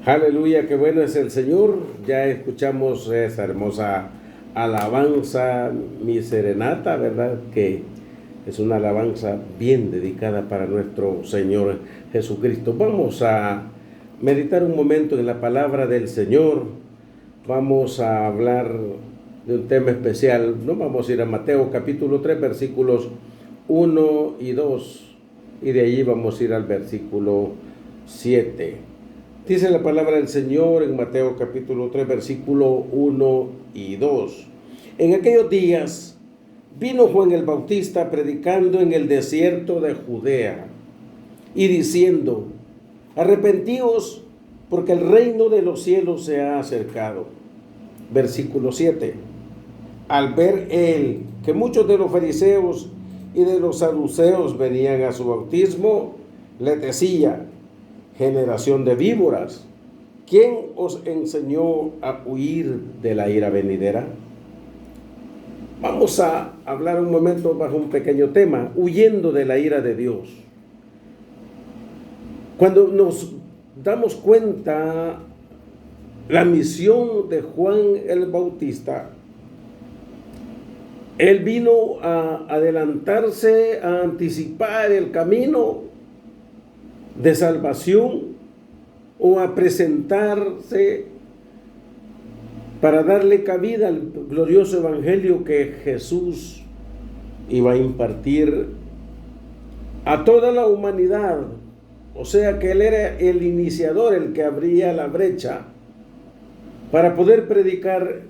Aleluya, qué bueno es el Señor. Ya escuchamos esa hermosa alabanza, mi serenata, ¿verdad? Que es una alabanza bien dedicada para nuestro Señor Jesucristo. Vamos a meditar un momento en la palabra del Señor. Vamos a hablar de un tema especial. No vamos a ir a Mateo capítulo 3, versículos 1 y 2. Y de allí vamos a ir al versículo 7. Dice la palabra del Señor en Mateo capítulo 3, versículo 1 y 2. En aquellos días vino Juan el Bautista predicando en el desierto de Judea y diciendo: arrepentíos, porque el reino de los cielos se ha acercado. Versículo 7. Al ver él que muchos de los fariseos y de los saduceos venían a su bautismo, le decía: generación de víboras, ¿quién os enseñó a huir de la ira venidera? Vamos a hablar un momento bajo un pequeño tema: huyendo de la ira de Dios. Cuando nos damos cuenta la misión de Juan el Bautista, él vino a adelantarse, a anticipar el camino de salvación, o a presentarse para darle cabida al glorioso evangelio que Jesús iba a impartir a toda la humanidad. O sea que él era el iniciador, el que abría la brecha para poder predicar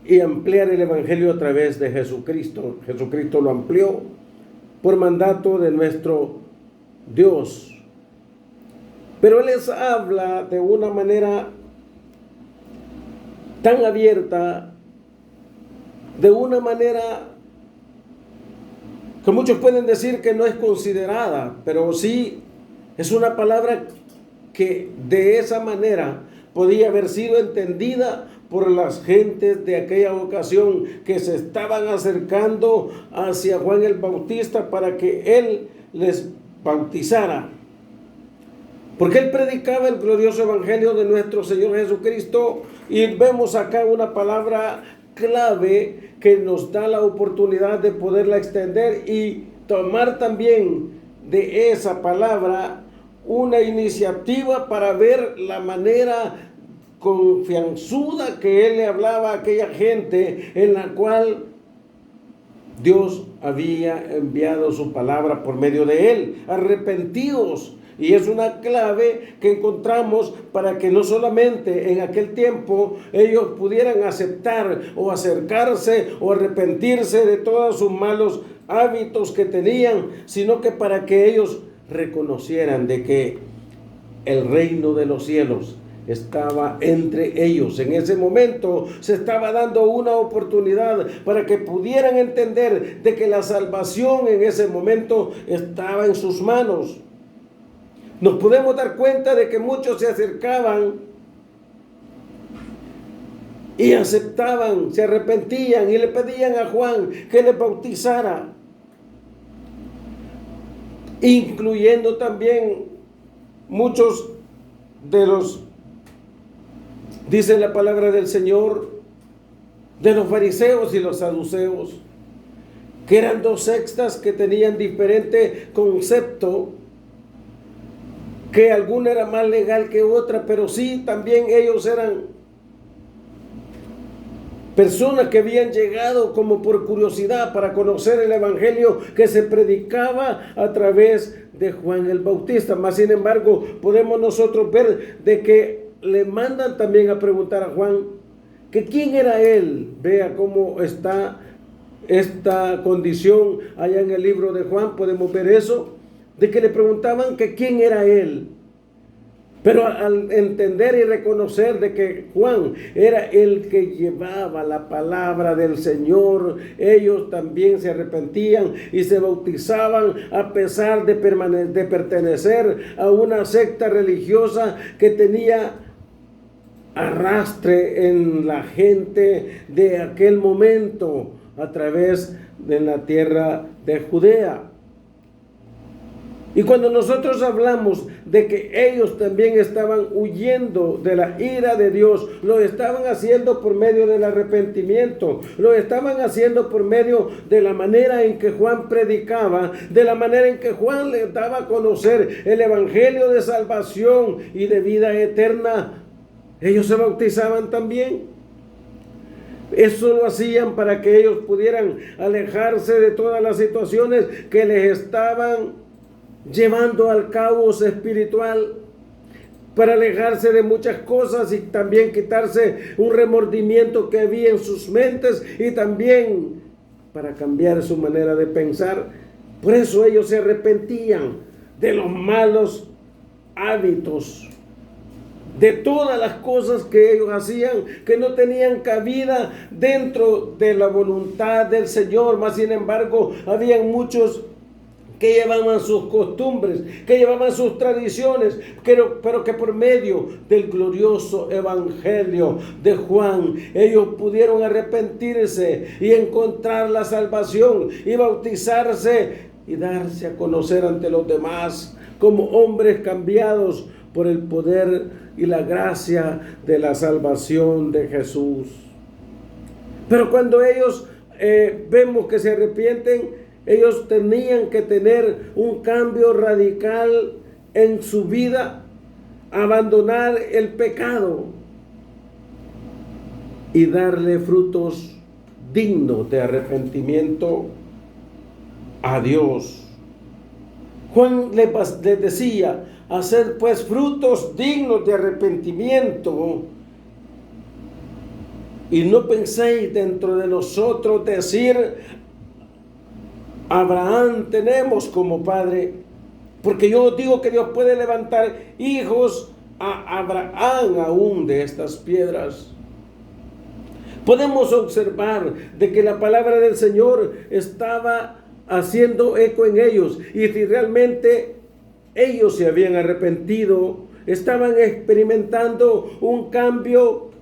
y ampliar el evangelio a través de Jesucristo. Jesucristo lo amplió por mandato de nuestro Dios. Pero él les habla de una manera tan abierta, de una manera que muchos pueden decir que no es considerada, pero sí es una palabra que de esa manera podía haber sido entendida por las gentes de aquella ocasión que se estaban acercando hacia Juan el Bautista para que él les bautizara. Porque él predicaba el glorioso evangelio de nuestro Señor Jesucristo, y vemos acá una palabra clave que nos da la oportunidad de poderla extender y tomar también de esa palabra una iniciativa para ver la manera confianzuda que él le hablaba a aquella gente en la cual Dios había enviado su palabra por medio de él. Arrepentíos. Y es una clave que encontramos para que no solamente en aquel tiempo ellos pudieran aceptar o acercarse o arrepentirse de todos sus malos hábitos que tenían, sino que para que ellos reconocieran de que el reino de los cielos estaba entre ellos. En ese momento se estaba dando una oportunidad para que pudieran entender de que la salvación en ese momento estaba en sus manos. Nos podemos dar cuenta de que muchos se acercaban y aceptaban, se arrepentían y le pedían a Juan que les bautizara, incluyendo también muchos de los, dice la palabra del Señor, de los fariseos y los saduceos, que eran dos sectas que tenían diferente concepto, que alguna era más legal que otra, pero sí también ellos eran personas que habían llegado como por curiosidad para conocer el evangelio que se predicaba a través de Juan el Bautista. Mas sin embargo, podemos nosotros ver de que le mandan también a preguntar a Juan que quién era él. Vea cómo está esta condición allá en el libro de Juan, podemos ver eso, de que le preguntaban que quién era él. Pero al entender y reconocer de que Juan era el que llevaba la palabra del Señor, ellos también se arrepentían y se bautizaban a pesar de pertenecer a una secta religiosa que tenía arrastre en la gente de aquel momento a través de la tierra de Judea. Y cuando nosotros hablamos de que ellos también estaban huyendo de la ira de Dios, lo estaban haciendo por medio del arrepentimiento, lo estaban haciendo por medio de la manera en que Juan predicaba, de la manera en que Juan les daba a conocer el evangelio de salvación y de vida eterna. Ellos se bautizaban también. Eso lo hacían para que ellos pudieran alejarse de todas las situaciones que les estaban llevando al caos espiritual, para alejarse de muchas cosas y también quitarse un remordimiento que había en sus mentes y también para cambiar su manera de pensar. Por eso ellos se arrepentían de los malos hábitos, de todas las cosas que ellos hacían que no tenían cabida dentro de la voluntad del Señor. Mas sin embargo, habían muchos que llevaban sus costumbres, que llevaban sus tradiciones, pero que por medio del glorioso evangelio de Juan, ellos pudieron arrepentirse y encontrar la salvación y bautizarse y darse a conocer ante los demás como hombres cambiados por el poder y la gracia de la salvación de Jesús. Pero cuando ellos vemos que se arrepienten, ellos tenían que tener un cambio radical en su vida, abandonar el pecado y darle frutos dignos de arrepentimiento a Dios. Juan les decía, hacer pues frutos dignos de arrepentimiento. Y no penséis dentro de nosotros decir, Abraham tenemos como padre, porque yo digo que Dios puede levantar hijos a Abraham aún de estas piedras. Podemos observar de que la palabra del Señor estaba haciendo eco en ellos, y si realmente ellos se habían arrepentido, estaban experimentando un cambio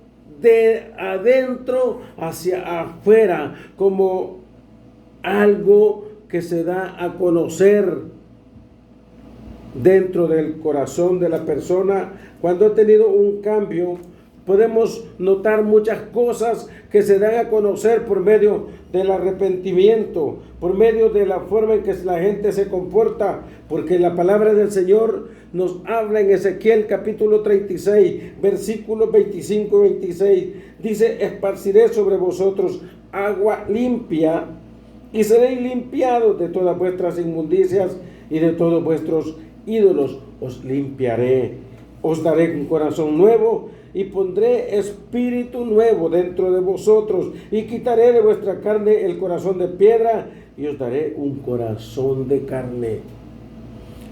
de adentro hacia afuera, como algo que se da a conocer dentro del corazón de la persona. Cuando ha tenido un cambio, podemos notar muchas cosas que se dan a conocer por medio del arrepentimiento, por medio de la forma en que la gente se comporta, porque la palabra del Señor nos habla en Ezequiel capítulo 36, versículos 25 y 26. Dice, esparciré sobre vosotros agua limpia, y seréis limpiados de todas vuestras inmundicias y de todos vuestros ídolos. Os limpiaré, os daré un corazón nuevo y pondré espíritu nuevo dentro de vosotros, y quitaré de vuestra carne el corazón de piedra y os daré un corazón de carne.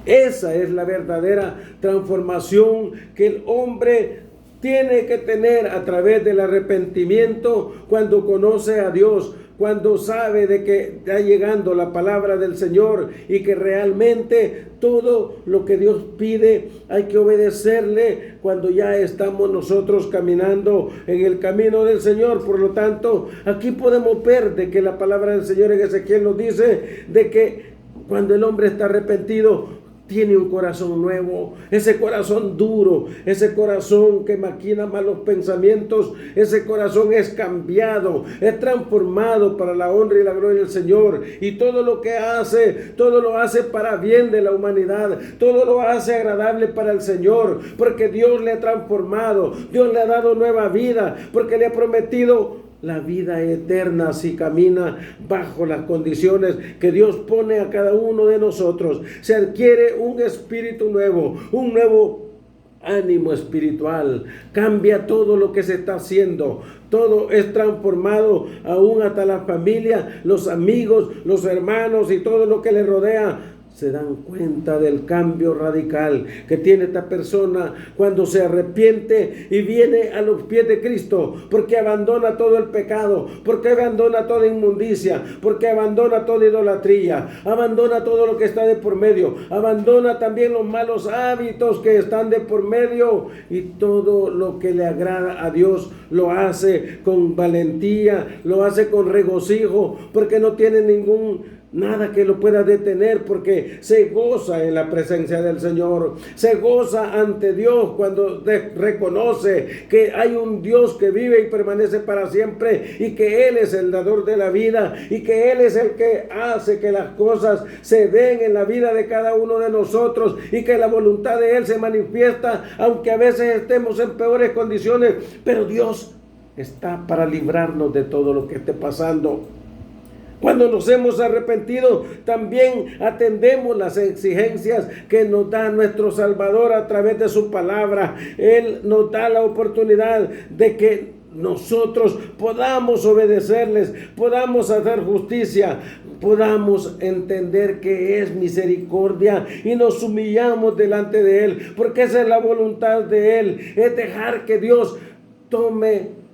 Esa es la verdadera transformación que el hombre tiene que tener a través del arrepentimiento cuando conoce a Dios, cuando sabe de que está llegando la palabra del Señor y que realmente todo lo que Dios pide hay que obedecerle cuando ya estamos nosotros caminando en el camino del Señor. Por lo tanto, aquí podemos ver de que la palabra del Señor en Ezequiel nos dice de que cuando el hombre está arrepentido, tiene un corazón nuevo, ese corazón duro, ese corazón que maquina malos pensamientos, ese corazón es cambiado, es transformado para la honra y la gloria del Señor, y todo lo que hace, todo lo hace para bien de la humanidad, todo lo hace agradable para el Señor, porque Dios le ha transformado, Dios le ha dado nueva vida, porque le ha prometido la vida eterna si camina bajo las condiciones que Dios pone a cada uno de nosotros. Se adquiere un espíritu nuevo, un nuevo ánimo espiritual. Cambia todo lo que se está haciendo. Todo es transformado, aún hasta la familia, los amigos, los hermanos y todo lo que le rodea. Se dan cuenta del cambio radical que tiene esta persona cuando se arrepiente y viene a los pies de Cristo, porque abandona todo el pecado, porque abandona toda inmundicia, porque abandona toda idolatría, abandona todo lo que está de por medio, abandona también los malos hábitos que están de por medio, y todo lo que le agrada a Dios lo hace con valentía, lo hace con regocijo, porque no tiene nada que lo pueda detener, porque se goza en la presencia del Señor, se goza ante Dios cuando reconoce que hay un Dios que vive y permanece para siempre, y que Él es el dador de la vida, y que Él es el que hace que las cosas se den en la vida de cada uno de nosotros, y que la voluntad de Él se manifiesta, aunque a veces estemos en peores condiciones, pero Dios está para librarnos de todo lo que esté pasando. Cuando nos hemos arrepentido, también atendemos las exigencias que nos da nuestro Salvador a través de su palabra. Él nos da la oportunidad de que nosotros podamos obedecerles, podamos hacer justicia, podamos entender que es misericordia, y nos humillamos delante de Él, porque esa es la voluntad de Él, es dejar que Dios tome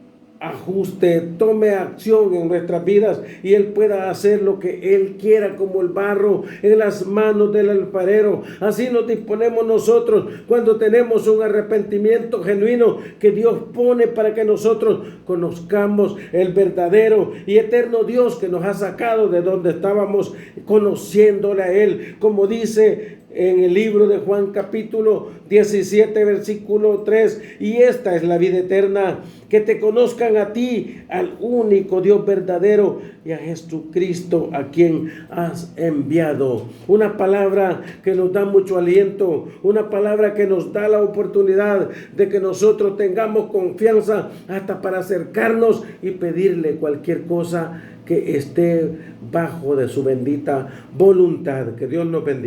tome acción en nuestras vidas, y Él pueda hacer lo que Él quiera, como el barro en las manos del alfarero. Así nos disponemos nosotros cuando tenemos un arrepentimiento genuino que Dios pone para que nosotros conozcamos el verdadero y eterno Dios que nos ha sacado de donde estábamos, conociéndole a Él, como dice en el libro de Juan capítulo 17 versículo 3, y esta es la vida eterna, que te conozcan a ti, al único Dios verdadero, y a Jesucristo a quien has enviado. Una palabra que nos da mucho aliento, una palabra que nos da la oportunidad de que nosotros tengamos confianza hasta para acercarnos y pedirle cualquier cosa que esté bajo de su bendita voluntad. Que Dios nos bendiga.